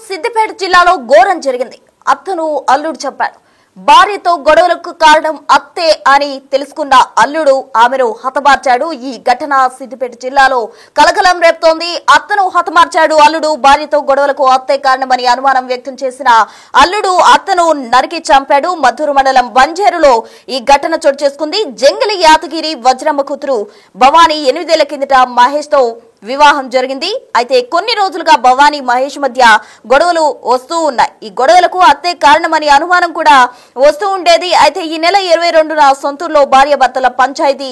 సిద్దిపేట జిల్లాలో ఘోరం జరిగింది. అత్తను అల్లుడు చెప్పాడు. భార్యతో గొడవలకు కారణం అత్తే అని తెలుసుకున్న అల్లుడు ఆమెను హతమార్చాడు. ఈ ఘటన సిద్దిపేట జిల్లాలో కలకలం రేపుతోంది. అత్తను హతమార్చాడు అల్లుడు. భార్యతో గొడవలకు అత్తే కారణమని అనుమానం వ్యక్తం చేసిన అల్లుడు అత్తను నరికి చంపాడు. మద్దూరు మండలం బంజేరులో ఈ ఘటన చోటు చేసుకుంది. జంగిలి యాదగిరి వజ్రమ్మ కూతురు భవానీ 8 ఏళ్ల కిందట మహేష్ తో వివాహం జరిగింది. అయితే కొన్ని రోజులుగా భవానీ మహేష్ మధ్య గొడవలు వస్తూ ఉన్నాయి. ఈ గొడవలకు అత్తే కారణమని అనుమానం కూడా వస్తూ ఉండేది. అయితే ఈ నెల 22న సొంతూరులో భార్య భర్తల పంచాయతీ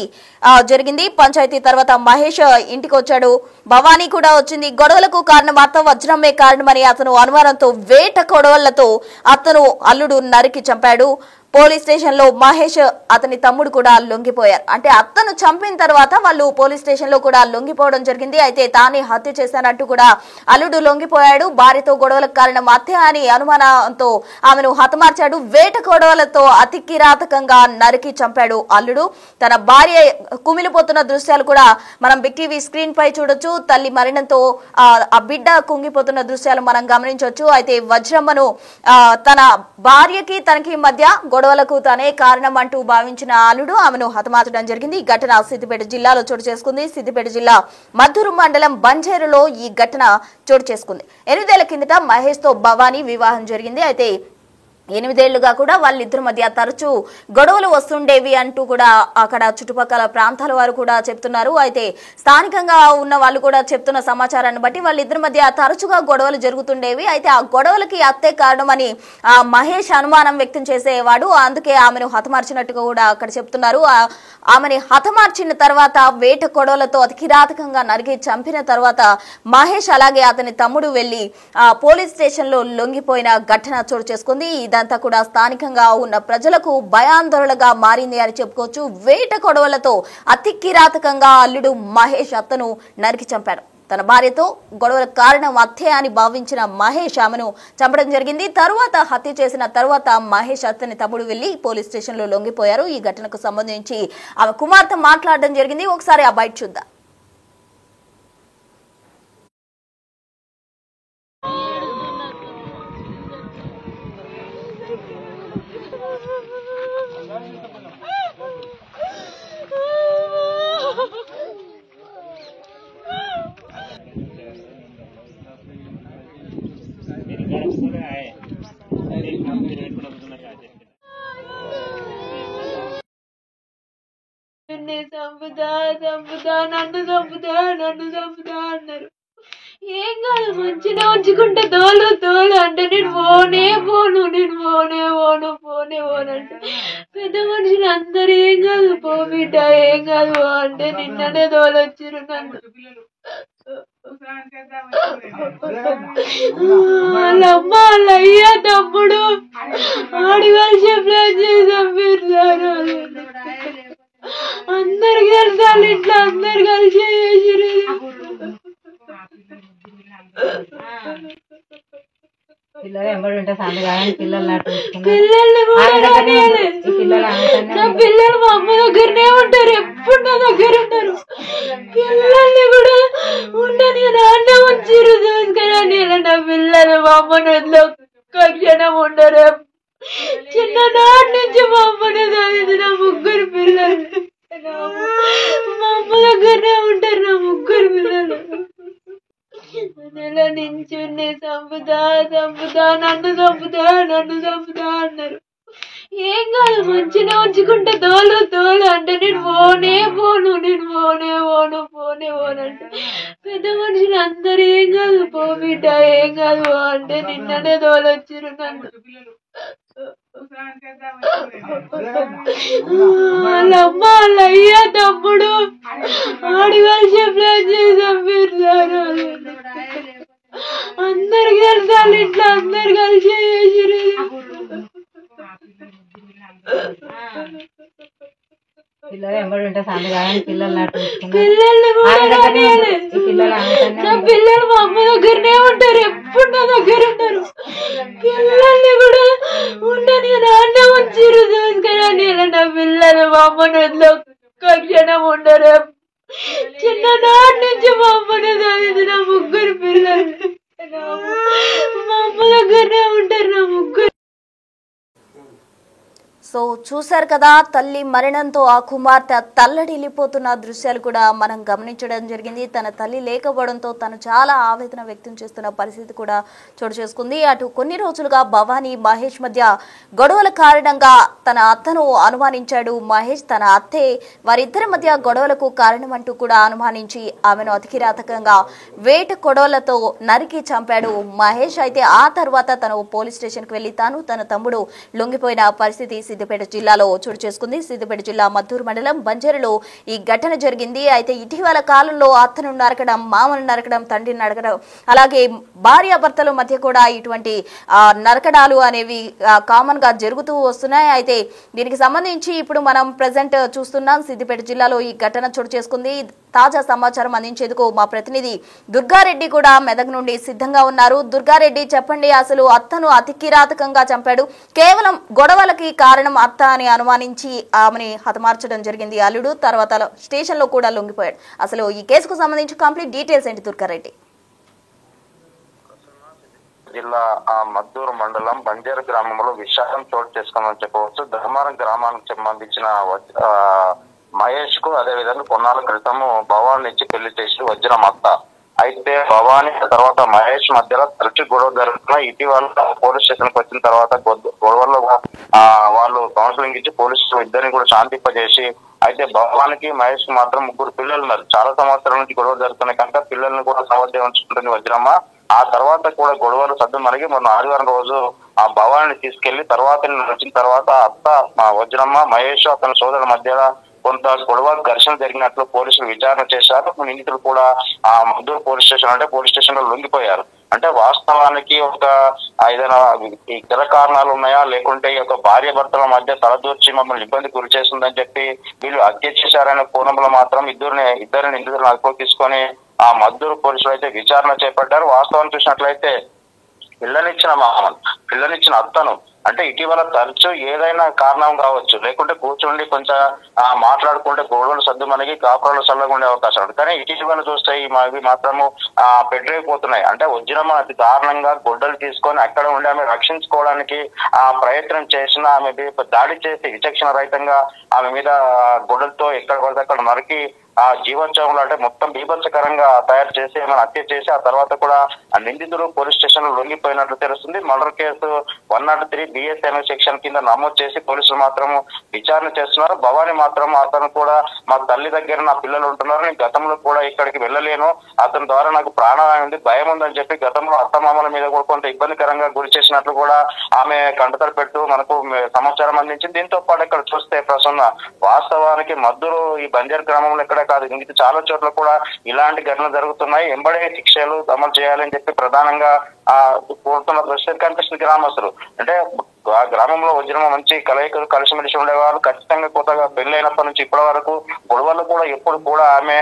జరిగింది. పంచాయతీ తర్వాత మహేష్ ఇంటికి వచ్చాడు. భవానీ కూడా వచ్చింది. గొడవలకు కారణం అత్త వజ్రమ్మే కారణమని అతను అనుమానంతో వేట గొడవలతో అతను అల్లుడు నరికి చంపాడు. పోలీస్ స్టేషన్ లో మహేష్ అతని తమ్ముడు కూడా లొంగిపోయారు. అంటే అత్తను చంపిన తర్వాత వాళ్ళు పోలీస్ స్టేషన్ లో కూడా లొంగిపోవడం జరిగింది. అయితే తానే హత్య చేశానంటూ కూడా అల్లుడు లొంగిపోయాడు. భార్యతో గొడవలకు కారణం అత్తే అని అనుమానంతో ఆమెను హతమార్చాడు. వేట గొడవలతో అతి కిరాతకంగా నరికి చంపాడు అల్లుడు. తన భార్య కుమిలిపోతున్న దృశ్యాలు కూడా మనం బిగ్ టీవీ స్క్రీన్ పై చూడొచ్చు. తల్లి మరణంతో ఆ బిడ్డ కుంగిపోతున్న దృశ్యాలు మనం గమనించవచ్చు. అయితే వజ్రమ్మను తన భార్యకి తనకి మధ్య గొడవలకు తనే కారణం అంటూ భావించిన అల్లుడు ఆమెను హతమార్చడం జరిగింది. ఈ ఘటన సిద్దిపేట జిల్లాలో చోటు చేసుకుంది. సిద్దిపేట జిల్లా మద్దూరు మండలం బంజేరులో ఈ ఘటన చోటు చేసుకుంది. 8 ఏళ్ల కిందట మహేష్ తో భవానీ వివాహం జరిగింది. అయితే 8 ఏళ్లుగా కూడా వాళ్ళిద్దరి మధ్య తరచూ గొడవలు వస్తుండేవి అంటూ కూడా అక్కడ చుట్టుపక్కల ప్రాంతాల వారు కూడా చెప్తున్నారు. అయితే స్థానికంగా ఉన్న వాళ్ళు కూడా చెప్తున్న సమాచారాన్ని బట్టి వాళ్ళిద్దరి మధ్య తరచుగా గొడవలు జరుగుతుండేవి. అయితే ఆ గొడవలకి అత్తే కారణమని మహేష్ అనుమానం వ్యక్తం చేసేవాడు. అందుకే ఆమెను హతమార్చినట్టుగా కూడా అక్కడ చెప్తున్నారు. ఆమెని హతమార్చిన తర్వాత వేట గొడవలతో అతి కిరాతకంగా నరికి చంపిన తర్వాత మహేష్ అలాగే అతని తమ్ముడు వెళ్లి పోలీస్ స్టేషన్ లో లొంగిపోయిన ఘటన చోటు చేసుకుంది. ఇదంతా కూడా స్థానికంగా ఉన్న ప్రజలకు భయాందోళనగా మారింది అని చెప్పుకోవచ్చు. వేట గొడవలతో అతి కిరాతకంగా అల్లుడు మహేష్ అత్తను నరికి చంపాడు. తన భార్యతో గొడవల కారణం అత్తే అని భావించిన మహేష్ ఆమెను చంపడం జరిగింది. తరువాత హత్య చేసిన తర్వాత మహేష్ అత్తని తమ్ముడు వెళ్లి పోలీస్ స్టేషన్ లో లొంగిపోయారు. ఈ ఘటనకు సంబంధించి ఆమె కుమార్తె మాట్లాడడం జరిగింది. ఒకసారి ఆ బయట చూద్దాం. నన్ను చంపుతా అన్నారు. ఏం కాదు మంచిగా ఉంచుకుంటే తోలు అంటే నేను పోనే పోను అంటే పెద్ద మనుషులు అందరు ఏం కాదు పో బిడ్డ ఏం కాదు అంటే నిన్ననే తోలొచ్చిరు నన్ను. వాళ్ళమ్మ వాళ్ళ అయ్యా తమ్ముడు ఆడివాళ్ళు చెప్పలేదు చేసాం మీరు అందరు కలిసాలి ఇట్లా అందరు కలిసి చేసిరు. పిల్లలు మా అమ్మ దగ్గరనే ఉంటారు. ఎప్పుడు నా దగ్గర ఉంటారు. పిల్లల్ని కూడా ఉండని నాన్న ఉంచిరు చూసుకుని. నా పిల్లలు మా అమ్మని వదిలో ఒక్క క్షణం ఉండరు. చిన్ననాటి నుంచి మా అమ్మని చదివిన 3 పిల్లలు మా అమ్మ దగ్గరనే ఉంటారు. నా 3 పిల్లలు నెల నించుని చంపుతా నన్ను చంపుతా అన్నారు. ఏం కాదు మంచిగా ఉంచుకుంటే తోలు అంటే నేను పోనే పోను అంటే పెద్ద మనుషులు అందరు ఏం కాదు పో బిడ్డ ఏం కాదు అంటే నిన్ననే తోలొచ్చిరు నన్ను. వాళ్ళమ్మ వాళ్ళ అయ్యా తమ్ముడు ఆడివాళ్ళు చెప్పలేదు చేసాం మీరు అందరు కలిసాలి ఇట్లా అందరు కలిసి చేసిరు. పిల్లల్ని నా పిల్లలు మా అమ్మ దగ్గరనే ఉంటారు. ఎప్పుడు నా దగ్గర ఉంటారు. పిల్లల్ని కూడా ఉండని నాన్న ఉంచిరు చూసుకుని. నా పిల్లలు మా అమ్మని వదిలో ఒక్క క్షణం ఉండరు. చిన్ననాటి నుంచి మా అమ్మని చదివిన 3 పిల్లలు చూశారు కదా, తల్లి మరణంతో ఆ కుమార్తె తల్లడిల్లిపోతున్న దృశ్యాలు కూడా మనం గమనించడం జరిగింది. తన తల్లి లేకపోవడంతో తను చాలా ఆవేదన వ్యక్తం చేస్తున్న పరిస్థితి కూడా చోటు చేసుకుంది. అటు కొన్ని రోజులుగా భవానీ మహేష్ మధ్య గొడవల కారణంగా తన అత్తను అనుమానించాడు మహేష్. తన అత్తే వారిద్దరి మధ్య గొడవలకు కారణమంటూ కూడా అనుమానించి ఆమెను అతికిరాతకంగా వేట కొడవలతో నరికి చంపాడు మహేష్. అయితే ఆ తర్వాత తను పోలీస్ స్టేషన్ కు వెళ్లి తన తమ్ముడు లొంగిపోయిన పరిస్థితి సిద్దిపేట జిల్లాలో చోటు చేసుకుంది. సిద్దిపేట జిల్లా మద్దూరు మండలం బంజరులో ఈ ఘటన జరిగింది. అయితే ఇటీవల కాలంలో అత్తను నరకడం, మామను నరకడం, తండ్రిని నరకడం, అలాగే భార్యాభర్తల మధ్య కూడా ఇటువంటి నరకడాలు అనేవి కామన్ గా జరుగుతూ వస్తున్నాయి. అయితే దీనికి సంబంధించి ఇప్పుడు మనం ప్రెసెంట్ చూస్తున్నాం, సిద్దిపేట జిల్లాలో ఈ ఘటన చోటు చేసుకుంది. తాజా సమాచారం అందించేందుకు మా ప్రతినిధి దుర్గారెడ్డి కూడా మెదక్ నుండి సిద్ధంగా ఉన్నారు. దుర్గారెడ్డి, చెప్పండి, అసలు అత్తను అతి కిరాతకంగా చంపాడు, కేవలం గొడవలకి కారణం అత్త అని అనుమానించి ఆమెని హతమార్చడం జరిగింది అల్లుడు. తర్వాత స్టేషన్ లో కూడా లొంగిపోయాడు. అసలు ఈ కేసుకు సంబంధించి కంప్లీట్ డీటెయిల్స్ ఏంటి దుర్గారెడ్డి? జిల్లా మద్దూరు మండలం బంజారు గ్రామంలో విషాదం చోటు చేసుకుందని చెప్పవచ్చు. ధర్మారం గ్రామానికి సంబంధించిన మహేష్ కు అదే విధంగా కొన్నాళ్ళ క్రితము భవాని ఇచ్చి పెళ్లి చేసి వచ్చిన అత్త. అయితే భవాని తర్వాత మహేష్ మధ్యలో తరచు గొడవ జరుగుతున్నా ఇటీవల పోలీస్ స్టేషన్ కి వచ్చిన తర్వాత గొడవల్లో వాళ్ళు కౌన్సిలింగ్ ఇచ్చి పోలీసులు ఇద్దరిని కూడా శాంతింపజేసి, అయితే భవానికి మహేష్ కి మాత్రం 3 పిల్లలు ఉన్నారు. చాలా సంవత్సరాల నుంచి గొడవ జరుగుతున్నాయి కనుక పిల్లల్ని కూడా సమస్య ఉంచుకుంటుంది వజ్రమ్మ. ఆ తర్వాత కూడా గొడవలు సద్దు మనకి మొన్న ఆదివారం రోజు ఆ భవాని తీసుకెళ్లి తర్వాత వచ్చిన తర్వాత అత్త వజ్రమ్మ మహేష్ అతని సోదరుల మధ్య కొంత గొడవ ఘర్షణ జరిగినట్లు పోలీసులు విచారణ చేశారు. నిందితులు కూడా ఆ మద్దూరు పోలీస్ స్టేషన్ లో లొంగిపోయారు. అంటే వాస్తవానికి ఒక ఏదైనా ఇతర కారణాలు ఉన్నాయా, లేకుంటే ఈ యొక్క భార్య భర్తల మధ్య తలదూర్చి మమ్మల్ని ఇబ్బంది గురి చేస్తుందని చెప్పి వీళ్ళు హత్య చేశారనే కోణంలో మాత్రం ఇద్దరు నిందితులను అదుపులోకి తీసుకొని ఆ మద్దూరు పోలీసులు అయితే విచారణ చేపట్టారు. వాస్తవం చూసినట్లయితే పిల్లనిచ్చిన అత్తను అంటే ఇటీవల తరచు ఏదైనా కారణం కావచ్చు, లేకుంటే కూర్చుండి కొంచెం మాట్లాడుకుంటే గొడవలు సర్దు మనకి కాపురాలు చల్లగా ఉండే అవకాశం ఉంది. కానీ ఇటీవల చూస్తే ఇవి మాత్రము పెట్టలేకపోతున్నాయి. అంటే వజ్రమ్మ అతి దారుణంగా గొడ్డలు తీసుకొని అక్కడ ఉండి ఆమె రక్షించుకోవడానికి ప్రయత్నం చేసిన ఆమె దాడి చేసి విచక్షణ రహితంగా ఆమె మీద గొడ్డలతో ఎక్కడ పడితే అక్కడ నరికి ఆ జీవోత్సవంలో అంటే మొత్తం బీభత్సకరంగా తయారు చేసి ఏమైనా హత్య చేసి ఆ తర్వాత కూడా ఆ నిందితుడు పోలీస్ స్టేషన్ లో లొంగిపోయినట్లు తెలుస్తుంది. మర్డర్ కేసు 103 BSN సెక్షన్ కింద నమోదు చేసి పోలీసులు మాత్రం విచారణ చేస్తున్నారు. భవాని మాత్రం అతను కూడా మా తల్లి దగ్గర నా పిల్లలు ఉంటున్నారు, నేను గతంలో కూడా ఇక్కడికి వెళ్ళలేను, అతని ద్వారా నాకు ప్రాణాయం ఉంది, భయం ఉందని చెప్పి గతంలో అత్తమామల మీద కూడా కొంత ఇబ్బందికరంగా గురి చేసినట్లు కూడా ఆమె కంటతడి పెట్టు మనకు సమాచారం అందించింది. దీంతో పాటు ఇక్కడ చూస్తే ప్రసన్న వాస్తవానికి మద్దూరు ఈ బంజారు గ్రామంలో ఇక్కడ కాదు, ఇంక చాలా చోట్ల కూడా ఇలాంటి ఘటనలు జరుగుతున్నాయి. ఎంబడే శిక్షలు అమలు చేయాలని చెప్పి ప్రధానంగా కోరుతున్న దృశ్యం కనిపిస్తుంది గ్రామస్తులు. అంటే ఆ గ్రామంలో వజ్రమ మంచి కలయికలు కలిసిమెలిసి ఉండేవారు. ఖచ్చితంగా కొత్తగా పెళ్లైనప్పటి నుంచి ఇప్పటి వరకు గొడవలు కూడా ఎప్పుడు కూడా ఆమె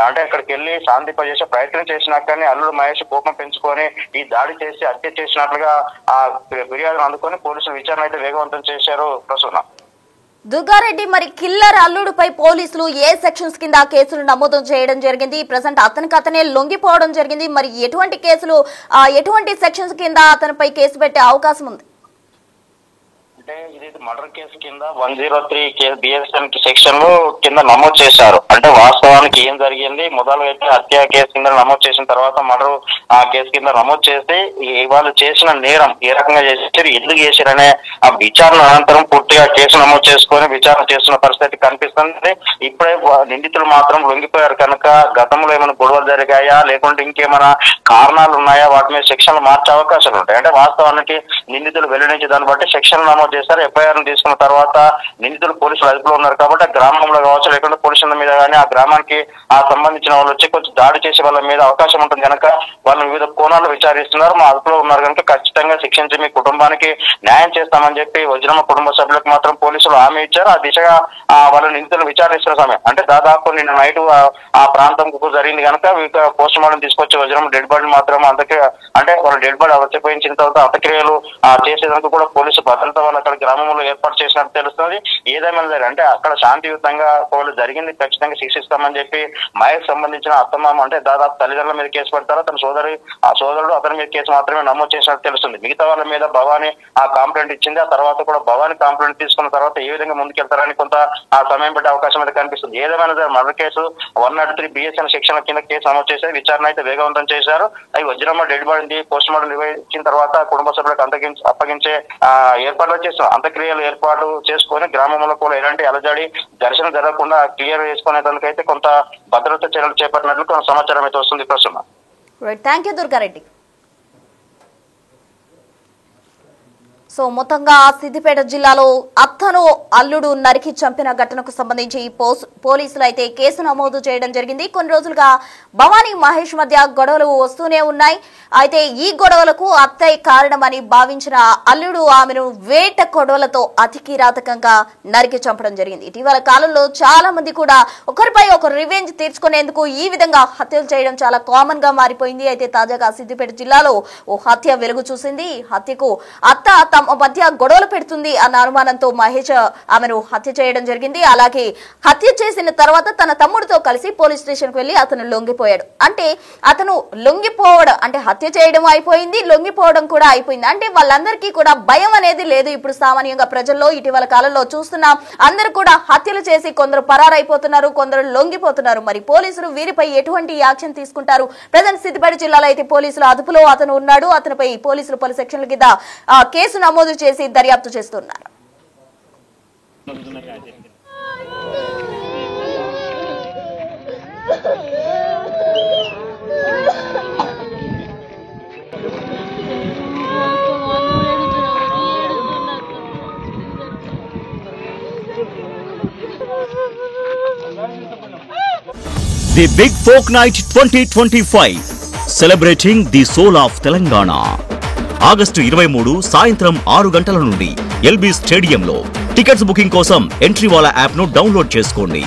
అంటే అక్కడికి వెళ్ళి శాంతింపజేసే ప్రయత్నం చేసినా కానీ అల్లుడు మహేష్ కోపం పెంచుకొని ఈ దాడి చేసి హత్య చేసినట్లుగా ఆ ఫిర్యాదును అందుకొని పోలీసులు విచారణ అయితే వేగవంతం చేశారు. ప్రసన్న దుర్గారెడ్డి, మరి కిల్లర్ అల్లుడుపై పోలీసులు ఏ సెక్షన్స్ కింద కేసులు నమోదు చేయడం జరిగింది? ప్రజెంట్ అతనే లొంగిపోవడం జరిగింది. మరి ఎటువంటి కేసులు, ఎటువంటి సెక్షన్స్ కింద అతనిపై కేసు పెట్టే అవకాశం ఉంది? అంటే ఇది మర్డర్ కేసు కింద 103 BSN సెక్షన్ లో కింద నమోదు చేశారు. అంటే వాస్తవానికి ఏం జరిగింది, మొదలు అయితే హత్య కేసు కింద నమోదు చేసిన తర్వాత మర్డర్ కేసు కింద నమోదు చేసి వాళ్ళు చేసిన నేరం ఏ రకంగా చేశారు, ఎందుకు చేశారనే ఆ విచారణ అనంతరం పూర్తిగా కేసు నమోదు చేసుకొని విచారణ చేస్తున్న పరిస్థితి కనిపిస్తుంది. ఇప్పుడే నిందితులు మాత్రం లొంగిపోయారు కనుక గతంలో ఏమైనా గొడవలు జరిగాయా, లేకుంటే ఇంకేమైనా కారణాలు ఉన్నాయా, వాటి మీద సెక్షన్లు మార్చే అవకాశాలు ఉంటాయి. అంటే వాస్తవానికి నిందితులు వెల్లడించే దాన్ని బట్టి సెక్షన్ నమోదు చేశారు. FIR తీసుకున్న తర్వాత నిందితులు పోలీసులు అదుపులో ఉన్నారు కాబట్టి ఆ గ్రామంలో కావచ్చు, లేకుంటే పోలీసుల మీద కానీ ఆ గ్రామానికి సంబంధించిన వాళ్ళు వచ్చి కొంచెం దాడి చేసే వాళ్ళ మీద అవకాశం ఉంటుంది కనుక వాళ్ళని వివిధ కోణాలు విచారిస్తున్నారు. మా అదుపులో ఉన్నారు కనుక ఖచ్చితంగా శిక్షించి మీ కుటుంబానికి న్యాయం చేస్తామని చెప్పి వజ్రమ్మ కుటుంబ సభ్యులకు మాత్రం పోలీసులు హామీ ఇచ్చారు. ఆ దిశగా వాళ్ళ నిందితులు విచారిస్తున్న సమయం అంటే దాదాపు నిన్న నైట్ ఆ ప్రాంతం జరిగింది కనుక పోస్ట్ మార్టం తీసుకొచ్చి వజ్రమ్మ డెడ్ బాడీ మాత్రం అంటే వాళ్ళ డెడ్ బాడీ అవచపోయించిన తర్వాత అంత్యక్రియలు చేసేందుకు కూడా పోలీసు భద్రత వాళ్ళు అక్కడ గ్రామం గ్రామంలో ఏర్పాటు చేసినట్టు తెలుస్తుంది. ఏదేమైనా సరే అంటే అక్కడ శాంతియుతంగా ఒకవేళ జరిగింది ఖచ్చితంగా శిక్షిస్తామని చెప్పి మహేష్ సంబంధించిన అత్తమామ అంటే దాదాపు తల్లిదండ్రుల మీద కేసు పెడతారు, తన సోదరుడు అతని మీద కేసు మాత్రమే నమోదు చేసినట్టు తెలుస్తుంది. మిగతా వాళ్ళ మీద భవానీ ఆ కంప్లైంట్ ఇచ్చింది. ఆ తర్వాత కూడా భవానీ కంప్లైంట్ తీసుకున్న తర్వాత ఏ విధంగా ముందుకెళ్తారని కొంత ఆ సమయం పట్టే అవకాశం అయితే కనిపిస్తుంది. ఏదేమైనా సరే మర్డర్ కేసు 103 BSN సెక్షన్ కింద కేసు నమోదు చేసి విచారణ అయితే వేగవంతం చేశారు. అవి వజ్రమ్మ డెడ్ బాడీని పోస్ట్ మార్టం నిర్వహించిన తర్వాత కుటుంబ సభ్యులకు అప్పగించే ఏర్పాట్లు చేస్తున్నారు. అంత్యక్రియలు ఏర్పాటు చేసుకుని గ్రామంలో కూడా ఎలాంటి అలజడి ఘర్షణ జరగకుండా క్లియర్ చేసుకునేందుకైతే కొంత భద్రతా చర్యలు చేపట్టినట్లు కొంత సమాచారం అయితే వస్తుంది. ప్రస్తుతం థ్యాంక్ యూ దుర్గారెడ్డి. సో మొత్తంగా సిద్దిపేట జిల్లాలో అత్తను అల్లుడు నరికి చంపిన ఘటనకు సంబంధించి పోలీసులు అయితే కేసు నమోదు చేయడం జరిగింది. కొన్ని రోజులుగా భవానీ మహేష్ మధ్య గొడవలు వస్తూనే ఉన్నాయి. అయితే ఈ గొడవలకు అత్తయ్య కారణమని భావించిన అల్లుడు ఆమెను వేట గొడవలతో అతి కిరాతకంగా నరికి చంపడం జరిగింది. ఇటీవల కాలంలో చాలా మంది కూడా ఒకరిపై ఒకరు రివెంజ్ తీర్చుకునేందుకు ఈ విధంగా హత్యలు చేయడం చాలా కామన్ గా మారిపోయింది. అయితే తాజాగా సిద్దిపేట జిల్లాలో ఓ హత్య వెలుగు చూసింది. హత్యకు అత్త తమ మధ్య గొడవలు పెడుతుంది అన్న అనుమానంతో మహేష్ ఆమెను హత్య చేయడం జరిగింది. అలాగే హత్య చేసిన తర్వాత తన తమ్ముడితో కలిసి పోలీస్ స్టేషన్ కు వెళ్లి అతను లొంగిపోయాడు. అంటే అతను లొంగిపోవడం అంటే హత్య చేయడం అయిపోయింది, లొంగిపోవడం కూడా అయిపోయింది. అంటే వాళ్ళందరికీ కూడా భయం అనేది లేదు. ఇప్పుడు సామాన్యంగా ప్రజల్లో ఇటీవల కాలంలో చూస్తున్నాం, అందరూ కూడా హత్యలు చేసి కొందరు పరారైపోతున్నారు, కొందరు లొంగిపోతున్నారు. మరి పోలీసులు వీరిపై ఎటువంటి యాక్షన్ తీసుకుంటారు? ప్రజెంట్ సిద్దిపేట జిల్లాలో అయితే పోలీసుల అదుపులో అతను ఉన్నాడు. అతనిపై పోలీసులు పలు సెక్షన్ల కింద కేసు నమోదు చేసి దర్యాప్తు చేస్తున్నారు. The Big Folk Night 2025 celebrating the soul of Telangana. August 23 సాయంత్రం 6 గంటల నుండి ఎల్బీ స్టేడియంలో. టికెట్స్ బుకింగ్ కోసం ఎంట్రీ వాళ్ళ యాప్ ను డౌన్లోడ్ చేసుకోండి.